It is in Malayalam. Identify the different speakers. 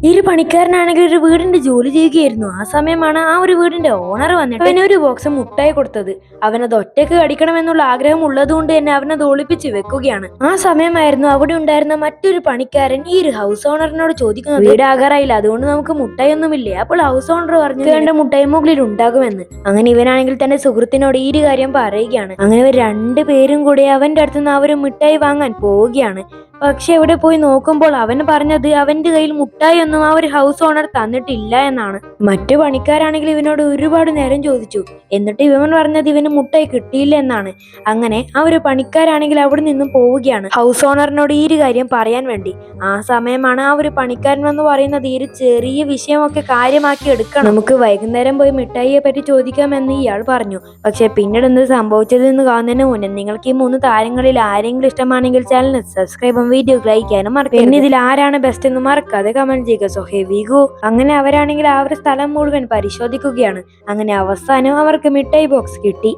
Speaker 1: ഇരു പണിക്കാരനാണെങ്കിൽ ഒരു വീടിന്റെ ജോലി ചെയ്യുകയായിരുന്നു. ആ സമയമാണ് ആ ഒരു വീടിന്റെ ഓണർ വന്നിട്ട് അവന് ഒരു ബോക്സ് മുട്ടായി കൊടുത്തത്. അവനത് ഒറ്റയ്ക്ക് കടിക്കണമെന്നുള്ള ആഗ്രഹം ഉള്ളതുകൊണ്ട് തന്നെ അവനത് ഒളിപ്പിച്ച് വെക്കുകയാണ്. ആ സമയമായിരുന്നു അവിടെ ഉണ്ടായിരുന്ന മറ്റൊരു പണിക്കാരൻ ഈ ഒരു ഹൗസ് ഓണറിനോട് ചോദിക്കുന്നത്, വീട് ആകാറായില്ല, അതുകൊണ്ട് നമുക്ക് മുട്ടായി ഒന്നുമില്ലേ? അപ്പോൾ ഹൗസ് ഓണർ പറഞ്ഞു, വേണ്ട, മുട്ടായി മുകളിൽ ഉണ്ടാകുമെന്ന്. അങ്ങനെ ഇവനാണെങ്കിൽ തന്റെ സുഹൃത്തിനോട് ഈ ഒരു കാര്യം പറയുകയാണ്. അങ്ങനെ രണ്ടുപേരും കൂടി അവന്റെ അടുത്തുനിന്ന് ആ ഒരു മിഠായി വാങ്ങാൻ പോവുകയാണ്. പക്ഷെ അവിടെ പോയി നോക്കുമ്പോൾ അവൻ പറഞ്ഞത് അവന്റെ കയ്യിൽ മുട്ടായി ഒന്നും ആ ഒരു ഹൗസ് ഓണർ തന്നിട്ടില്ല എന്നാണ്. മറ്റു പണിക്കാരാണെങ്കിൽ ഇവനോട് ഒരുപാട് നേരം ചോദിച്ചു, എന്നിട്ട് ഇവൻ പറഞ്ഞത് ഇവന് മുട്ടായി കിട്ടിയില്ല എന്നാണ്. അങ്ങനെ ആ ഒരു പണിക്കാരാണെങ്കിൽ അവിടെ നിന്നും പോവുകയാണ് ഹൗസ് ഓണറിനോട് ഈ ഒരു കാര്യം പറയാൻ വേണ്ടി. ആ സമയമാണ് ആ ഒരു പണിക്കാരൻ എന്ന് പറയുന്നത് ഈ ഒരു ചെറിയ വിഷയമൊക്കെ കാര്യമാക്കി എടുക്കണം, നമുക്ക് വൈകുന്നേരം പോയി മിഠായിയെ പറ്റി ചോദിക്കാമെന്ന് ഇയാൾ പറഞ്ഞു. പക്ഷെ പിന്നീട് എന്ത് സംഭവിച്ചതെന്ന് കാണുന്നതിന് മുന്നേ നിങ്ങൾക്ക് ഈ 3 താരങ്ങളിൽ ആരെങ്കിലും ഇഷ്ടമാണെങ്കിൽ ചാനൽ സബ്സ്ക്രൈബും വീഡിയോ ലൈക്ക് ചെയ്യാനും മറക്കരുത്. പിന്നെ ഇതിൽ ആരാണ് ബെസ്റ്റ് എന്ന് മറക്കാതെ കമന്റ് ചെയ്യുക. So here we go. അങ്ങനെ അവരാണെങ്കിൽ ആ ഒരു സ്ഥലം മുഴുവൻ പരിശോധിക്കുകയാണ്. അങ്ങനെ അവസാനം അവർക്ക് മിഠായി ബോക്സ് കിട്ടി.